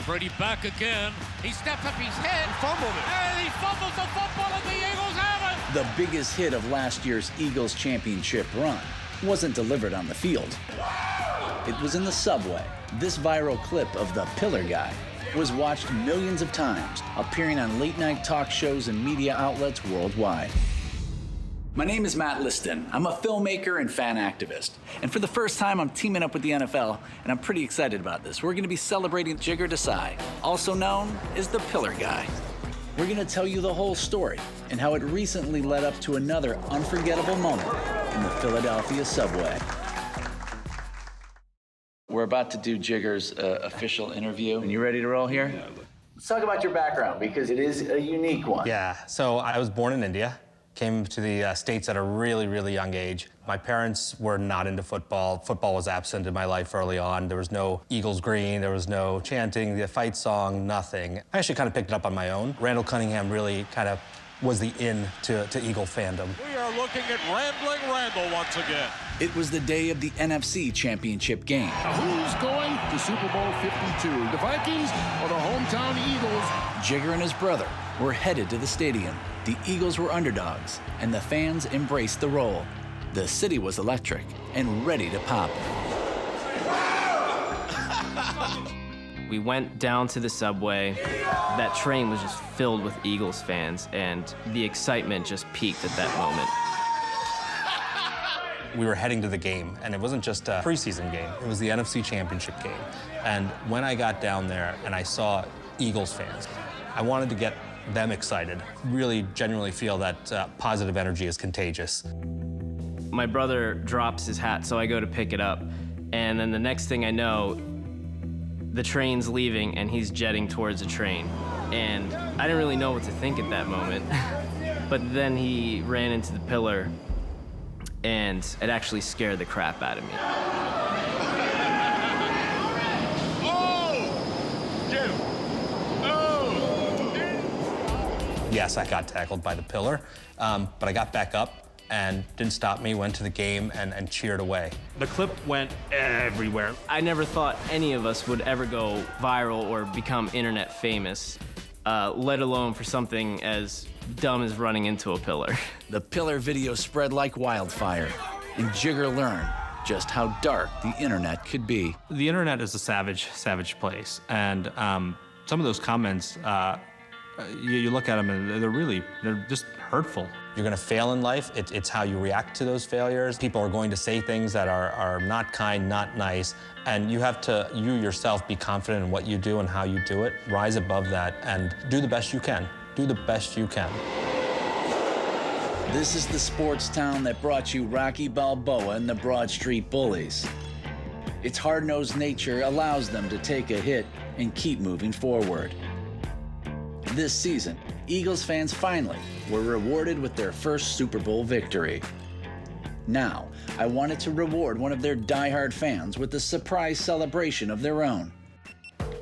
Brady back again. He steps up his head. He fumbled it. And he fumbles the football, and the Eagles have it. The biggest hit of last year's Eagles championship run wasn't delivered on the field. It was in the subway. This viral clip of the Pillar Guy was watched millions of times, appearing on late-night talk shows and media outlets worldwide. My name is Matt Liston. I'm a filmmaker and fan activist. And for the first time, I'm teaming up with the NFL, and I'm pretty excited about this. We're gonna be celebrating Jigger Desai, also known as the Pillar Guy. We're gonna tell you the whole story and how it recently led up to another unforgettable moment in the Philadelphia subway. We're about to do Jigger's official interview. And you ready to roll here? Yeah. Let's talk about your background, because it is a unique one. Yeah, so I was born in India. Came to the States at a really, really young age. My parents were not into football. Football was absent in my life early on. There was no Eagles green, there was no chanting, the fight song, nothing. I actually kind of picked it up on my own. Randall Cunningham really kind of was the in to Eagle fandom. We are looking at Rambling Randall once again. It was the day of the NFC Championship game. Who's going to Super Bowl 52? The Vikings or the hometown Eagles? Jigger and his brother were headed to the stadium. The Eagles were underdogs, and the fans embraced the role. The city was electric and ready to pop. We went down to the subway. That train was just filled with Eagles fans, and the excitement just peaked at that moment. We were heading to the game, and it wasn't just a preseason game. It was the NFC Championship game. And when I got down there and I saw Eagles fans, I wanted to get them excited, really genuinely feel that positive energy is contagious. My brother drops his hat, so I go to pick it up, and then the next thing I know, the train's leaving and he's jetting towards a train. And I didn't really know what to think at that moment. But then he ran into the pillar, and it actually scared the crap out of me. Yes, I got tackled by the pillar, but I got back up and didn't stop me, went to the game and cheered away. The clip went everywhere. I never thought any of us would ever go viral or become internet famous, let alone for something as dumb as running into a pillar. The pillar video spread like wildfire, and Jigger learned just how dark the internet could be. The internet is a savage, savage place, and some of those comments, you look at them and they're just hurtful. You're gonna fail in life. It's how you react to those failures. People are going to say things that are not kind, not nice, and you have to, you yourself, be confident in what you do and how you do it. Rise above that and do the best you can. Do the best you can. This is the sports town that brought you Rocky Balboa and the Broad Street Bullies. Its hard-nosed nature allows them to take a hit and keep moving forward. This season, Eagles fans finally were rewarded with their first Super Bowl victory. Now, I wanted to reward one of their diehard fans with a surprise celebration of their own.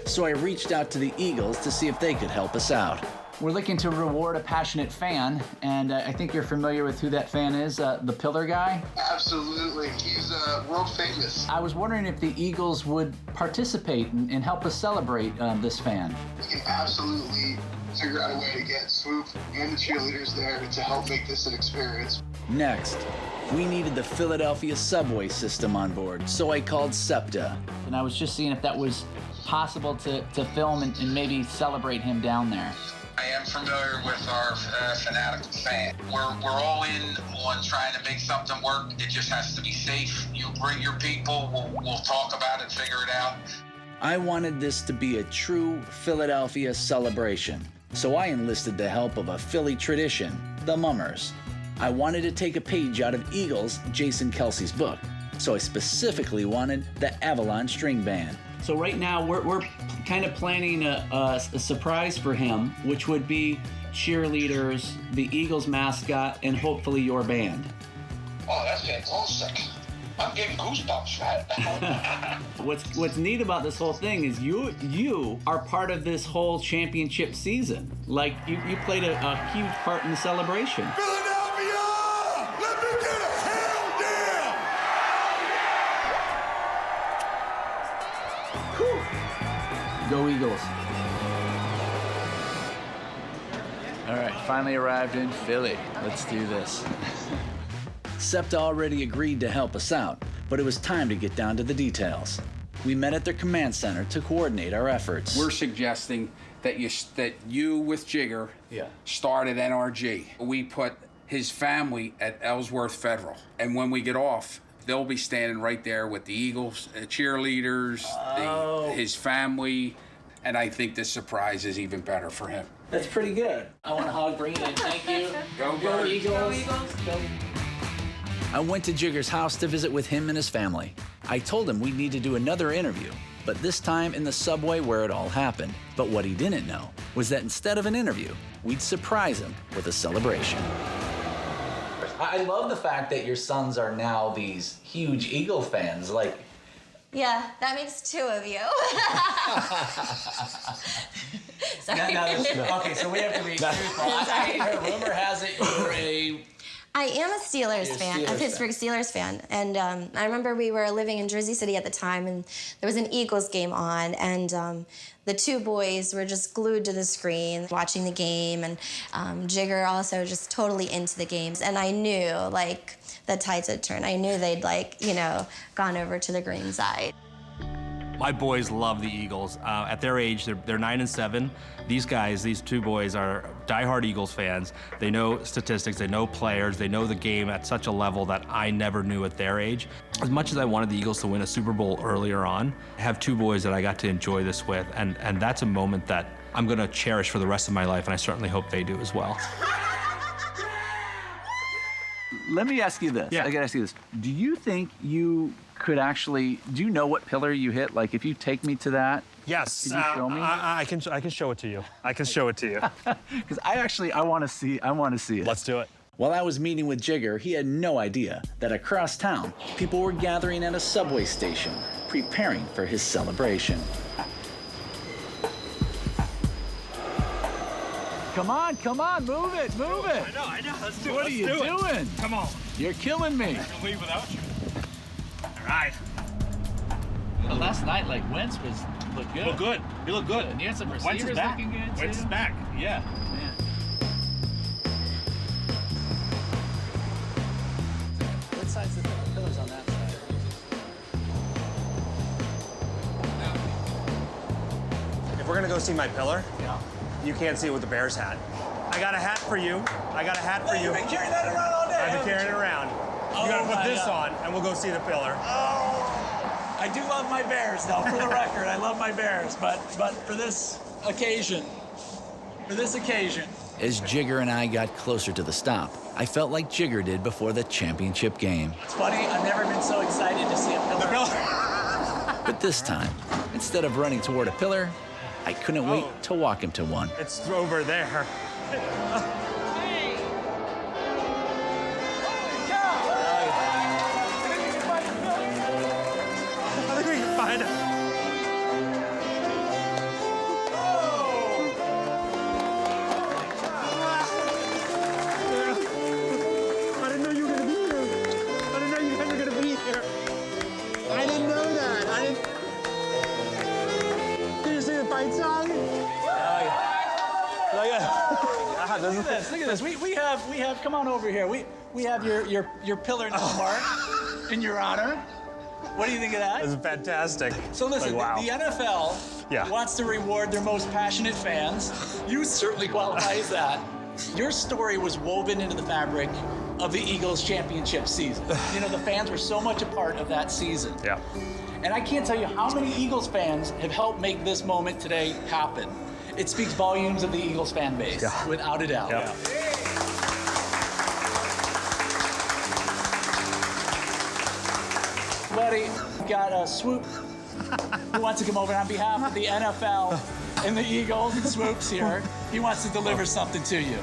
So I reached out to the Eagles to see if they could help us out. We're looking to reward a passionate fan, and I think you're familiar with who that fan is, the Pillar Guy? Absolutely. He's world famous. I was wondering if the Eagles would participate and help us celebrate this fan. We can absolutely figure out a way to get Swoop and the cheerleaders there to help make this an experience. Next, we needed the Philadelphia subway system on board, so I called SEPTA. And I was just seeing if that was possible to film and maybe celebrate him down there. I am familiar with our fanatical fan. We're all in on trying to make something work. It just has to be safe. You bring your people, we'll talk about it, figure it out. I wanted this to be a true Philadelphia celebration, so I enlisted the help of a Philly tradition, the Mummers. I wanted to take a page out of Eagles' Jason Kelsey's book, so I specifically wanted the Avalon String Band. So right now, we're kind of planning a surprise for him, which would be cheerleaders, the Eagles mascot, and hopefully your band. Oh, that's fantastic. I'm getting goosebumps, man. What's neat about this whole thing is you are part of this whole championship season. Like, you played a huge part in the celebration. Philadelphia! Let me get a hell yeah! Go Eagles. All right, finally arrived in Philly. Let's do this. SEPTA already agreed to help us out, but it was time to get down to the details. We met at their command center to coordinate our efforts. We're suggesting that you with Jigger start at NRG. We put his family at Ellsworth Federal. And when we get off, they'll be standing right there with the Eagles cheerleaders, his family, and I think the surprise is even better for him. That's pretty good. I want to hug, bring it in. Thank you. Go Eagles. Go Eagles. Go. I went to Jigger's house to visit with him and his family. I told him we'd need to do another interview, but this time in the subway where it all happened. But what he didn't know was that instead of an interview, we'd surprise him with a celebration. I love the fact that your sons are now these huge Eagle fans. Like, yeah, that makes 2 of you. Sorry. Okay, so we have to be truthful. Rumor has it you're a... I am a Steelers fan, a Pittsburgh Steelers fan. And I remember we were living in Jersey City at the time, and there was an Eagles game on, and the 2 boys were just glued to the screen watching the game, and Jigger also just totally into the games. And I knew, like, the tides had turned. I knew they'd, like, you know, gone over to the green side. My boys love the Eagles. At their age, they're 9 and 7. These guys, these 2 boys, are diehard Eagles fans. They know statistics, they know players, they know the game at such a level that I never knew at their age. As much as I wanted the Eagles to win a Super Bowl earlier on, I have 2 boys that I got to enjoy this with, and that's a moment that I'm gonna cherish for the rest of my life, and I certainly hope they do as well. Let me ask you this. Yeah. I gotta ask you this. Do you think you could actually, do you know what pillar you hit? Like, if you take me to that, Yes, could you show me? I can show it to you. I can show it to you. Because I want to see it. Let's do it. while I was meeting with Jigger, he had no idea that across town, people were gathering at a subway station, preparing for his celebration. Come on, move it. I know, let's do it. What are you doing? Come on. You're killing me. I can leave without you. All right. Well, last night, like, Wentz looked good. You look good. And you had some Wentz receivers is back. looking good, too. Wentz is back. Yeah. Man. What side's the pillars on that side? If we're gonna go see my pillar, you can't see it with the Bears hat. I got a hat for you. You've been carrying that around all day. I've been carrying it around. You gotta put this on, and we'll go see the pillar. I do love my Bears, though, for the record. I love my Bears, but for this occasion, As Jigger and I got closer to the stop, I felt like Jigger did before the championship game. It's funny, I've never been so excited to see a pillar. But this time, instead of running toward a pillar, I couldn't wait to walk him to one. It's over there. I think we can find it. I didn't know you were gonna be here. I didn't know you guys were gonna be here. I didn't know that. Did you see the fight song? Look at this. We have. Come on over here. We have your pillar mark in your honor. What do you think of that? This is fantastic. So listen, Like, wow. the NFL Yeah. wants to reward their most passionate fans. You certainly qualify as that. Your story was woven into the fabric of the Eagles championship season. You know, the fans were so much a part of that season. Yeah. And I can't tell you how many Eagles fans have helped make this moment today happen. It speaks volumes of the Eagles fan base, without a doubt. Yeah. Buddy, got a Swoop who wants to come over on behalf of the NFL and the Eagles. Swoop's here. He wants to deliver something to you.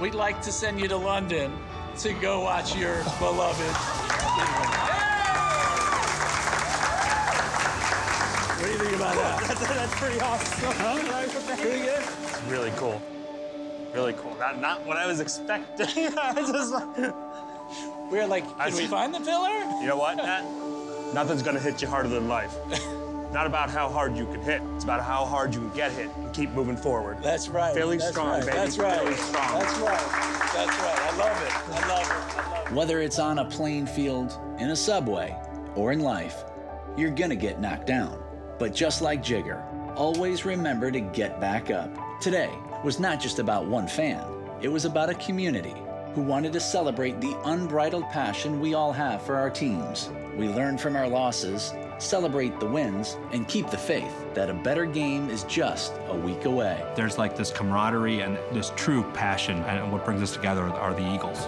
We'd like to send you to London to go watch your beloved. What do you think about that? That's pretty awesome. Huh? Pretty good? It's really cool. Really cool. Not what I was expecting. I was just like... We're like, can we find the pillar? You know what, Matt? Nothing's gonna hit you harder than life. not about how hard you can hit. It's about how hard you can get hit and keep moving forward. That's right. Philly That's strong, right. baby. That's right. Philly strong. That's right. That's right. I love it. I love it. I love it. Whether it's on a playing field, in a subway, or in life, you're gonna get knocked down. But just like Jigger, always remember to get back up. Today was not just about one fan. It was about a community who wanted to celebrate the unbridled passion we all have for our teams. We learn from our losses, celebrate the wins, and keep the faith that a better game is just a week away. There's like this camaraderie and this true passion, and what brings us together are the Eagles.